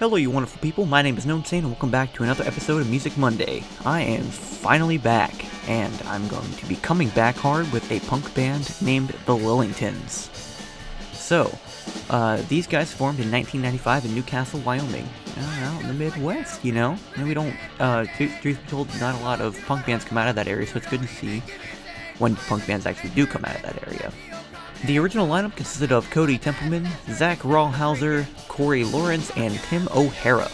Hello you wonderful people, my name is Known and welcome back to another episode of Music Monday. I am finally back, and I'm going to be coming back hard with a punk band named the Lillingtons. So, these guys formed in 1995 in Newcastle, Wyoming, out in the Midwest, you know? And we don't, truth be told, not a lot of punk bands come out of that area, so it's good to see when punk bands actually do come out of that area. The original lineup consisted of Cody Templeman, Zach Rawhauser, Corey Lawrence, and Tim O'Hara.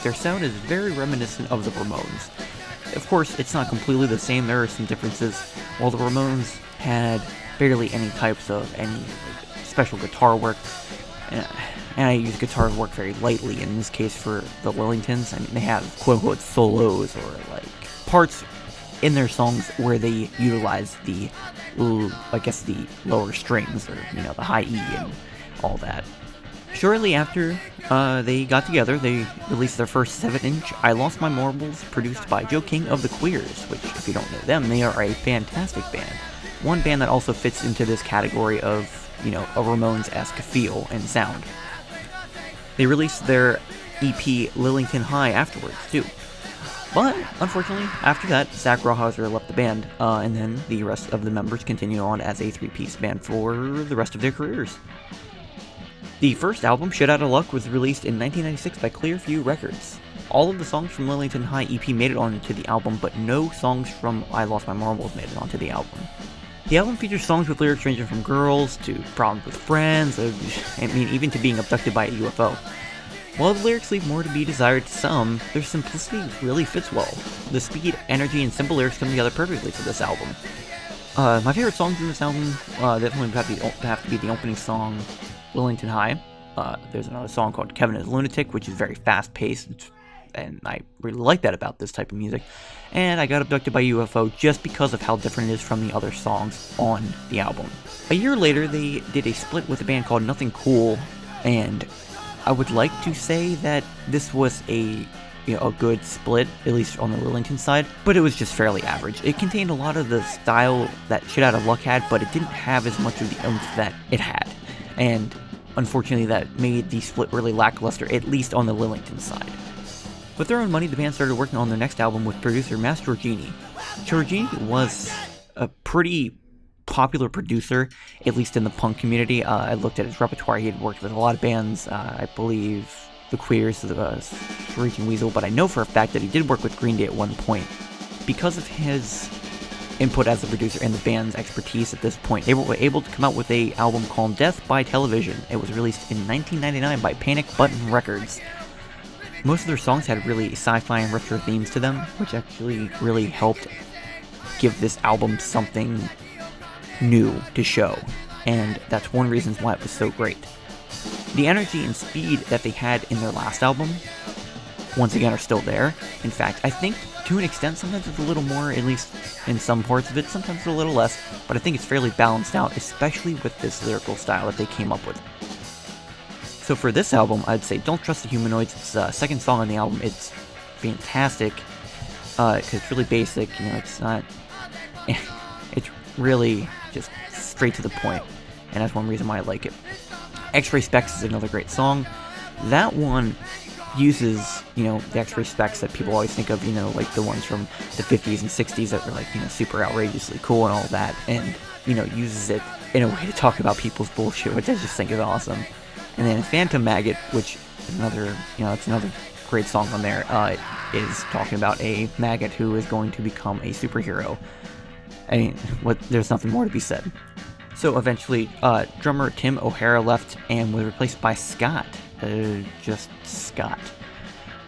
Their sound is very reminiscent of the Ramones. Of course, it's not completely the same, there are some differences. While the Ramones had barely any types of any special guitar work, and I use guitar work very lightly in this case for the Lillingtons. I mean, they have quote-unquote solos or like parts in their songs where they utilize the lower strings, or, you know, the high E and all that. Shortly after they got together, they released their first 7-inch, I Lost My Marbles, produced by Joe King of the Queers, which, if you don't know them, they are a fantastic band. One band that also fits into this category of, you know, a Ramones-esque feel and sound. They released their EP Lillington High afterwards, too. But, unfortunately, after that, Zach Rawhauser left the band, and then the rest of the members continued on as a 3-piece band for the rest of their careers. The first album, Shit Outta Luck, was released in 1996 by Clearview Records. All of the songs from Lillington High EP made it onto the album, but no songs from I Lost My Marbles made it onto the album. The album features songs with lyrics ranging from girls to problems with friends, even to being abducted by a UFO. While the lyrics leave more to be desired to some, their simplicity really fits well. The speed, energy, and simple lyrics come together perfectly for this album. My favorite songs in this album definitely have to be the opening song, Lillington High. There's another song called Kevin is Lunatic, which is very fast-paced, and I really like that about this type of music. And I Got Abducted by UFO just because of how different it is from the other songs on the album. A year later, they did a split with a band called Nothing Cool, and I would like to say that this was a good split, at least on the Lillington side, but it was just fairly average. It contained a lot of the style that Shit Outta Luck had, but it didn't have as much of the oomph that it had. And unfortunately, that made the split really lackluster, at least on the Lillington side. With their own money, the band started working on their next album with producer Mass Giorgini. Giorgini was a pretty popular producer, at least in the punk community. I looked at his repertoire. He had worked with a lot of bands, I believe the Queers, the Screeching Weasel, but I know for a fact that he did work with Green Day at one point. Because of his input as a producer and the band's expertise at this point, they were able to come out with an album called Death by Television. It was released in 1999 by Panic Button Records. Most of their songs had really sci-fi and retro themes to them, which actually really helped give this album something new to show, and that's one reason why it was so great. The energy and speed that they had in their last album, once again, are still there. In fact, I think to an extent, sometimes it's a little more, at least in some parts of it, sometimes it's a little less, but I think it's fairly balanced out, especially with this lyrical style that they came up with. So for this album, I'd say Don't Trust the Humanoids. It's the second song on the album. It's fantastic, because it's really basic, you know, it's not... it's really just straight to the point, and that's one reason why I like it. X-Ray Specs is another great song. That one uses, you know, the X-Ray Specs that people always think of, you know, like the ones from the 50s and 60s that were like, you know, super outrageously cool and all that, and, you know, uses it in a way to talk about people's bullshit, which I just think is awesome. And then Phantom Maggot, which is another, you know, it's another great song on there, is talking about a maggot who is going to become a superhero. I mean, there's nothing more to be said. So eventually, drummer Tim O'Hara left and was replaced by Scott. Just Scott.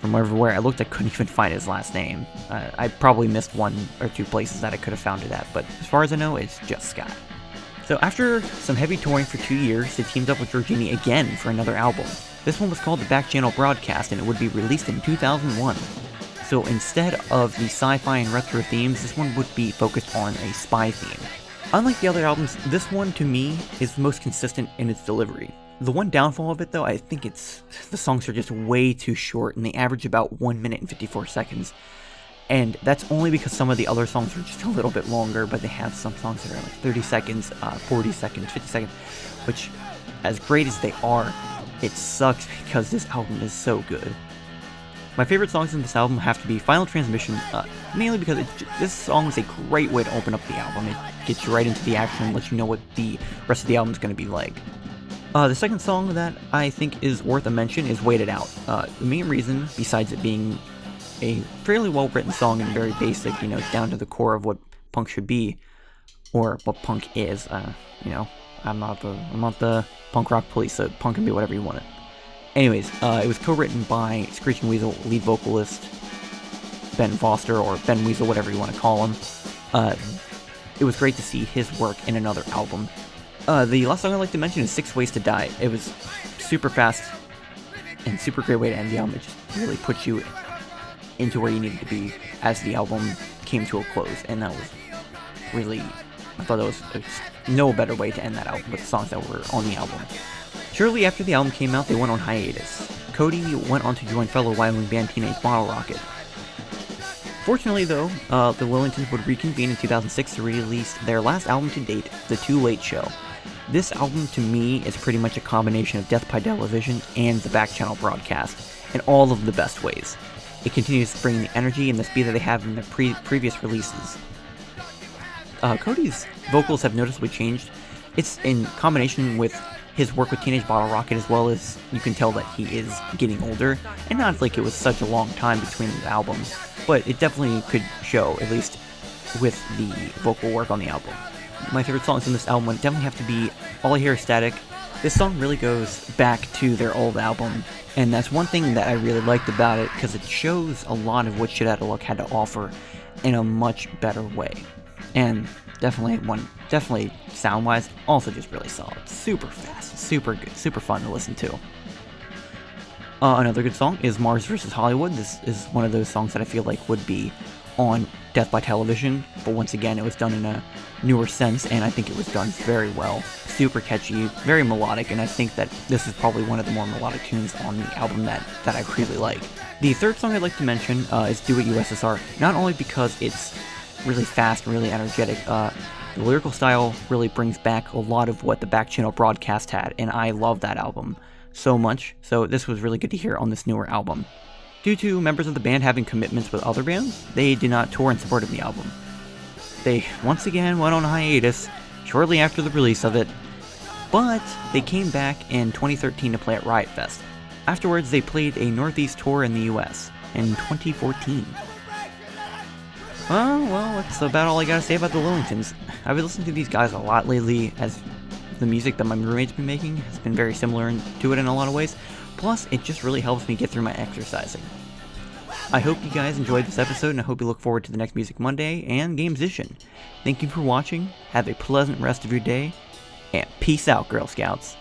From everywhere I looked, I couldn't even find his last name. I probably missed one or two places that I could have found it at, but as far as I know, it's just Scott. So after some heavy touring for 2 years, they teamed up with Giorgini again for another album. This one was called The Back Channel Broadcast, and it would be released in 2001. So instead of the sci-fi and retro themes, this one would be focused on a spy theme. Unlike the other albums, this one, to me, is most consistent in its delivery. The one downfall of it, though, I think the songs are just way too short, and they average about 1 minute and 54 seconds. And that's only because some of the other songs are just a little bit longer, but they have some songs that are like 30 seconds, 40 seconds, 50 seconds, which, as great as they are, it sucks because this album is so good. My favorite songs in this album have to be Final Transmission, mainly because this song is a great way to open up the album. It gets you right into the action and lets you know what the rest of the album is going to be like. The second song that I think is worth a mention is Wait It Out. The main reason, besides it being a fairly well-written song and very basic, down to the core of what punk should be, or what punk is, I'm not the punk rock police, so punk can be whatever you want it. Anyways, it was co-written by Screeching Weasel lead vocalist Ben Foster, or Ben Weasel, whatever you want to call him. It was great to see his work in another album. The last song I'd like to mention is 6 Ways to Die. It was super fast and super great way to end the album. It just really puts you into where you needed to be as the album came to a close, and that was really, I thought that was no better way to end that album with the songs that were on the album. Shortly after the album came out, they went on hiatus. Cody went on to join fellow Wyoming band Teenage Bottle Rocket. Fortunately though, the Lillingtons would reconvene in 2006 to release their last album to date, The Too Late Show. This album to me is pretty much a combination of Death by Television and the Back Channel broadcast, in all of the best ways. It continues to bring the energy and the speed that they have in their previous releases. Cody's vocals have noticeably changed. It's in combination with his work with Teenage Bottle Rocket, as well as you can tell that he is getting older, and not like it was such a long time between the albums, but it definitely could show, at least with the vocal work on the album. My favorite songs on this album would definitely have to be All I Hear Is Static. This song really goes back to their old album, and that's one thing that I really liked about it, because it shows a lot of what Shit Outta Luck had to offer in a much better way. And definitely sound-wise, also just really solid. Super fast, super good, super fun to listen to. Another good song is Mars vs. Hollywood. This is one of those songs that I feel like would be on Death by Television, but once again, it was done in a newer sense, and I think it was done very well. Super catchy, very melodic, and I think that this is probably one of the more melodic tunes on the album that I really like. The third song I'd like to mention is Do It USSR, not only because it's really fast, really energetic. The lyrical style really brings back a lot of what the Back Channel broadcast had, and I love that album so much, so this was really good to hear on this newer album. Due to members of the band having commitments with other bands, they did not tour in support of the album. They once again went on hiatus shortly after the release of it, but they came back in 2013 to play at Riot Fest. Afterwards, they played a Northeast tour in the US in 2014. Well, that's about all I gotta say about the Lillingtons. I've been listening to these guys a lot lately, as the music that my roommate's been making has been very similar to it in a lot of ways. Plus, it just really helps me get through my exercising. I hope you guys enjoyed this episode, and I hope you look forward to the next Music Monday and Gamesition. Thank you for watching, have a pleasant rest of your day, and peace out, Girl Scouts.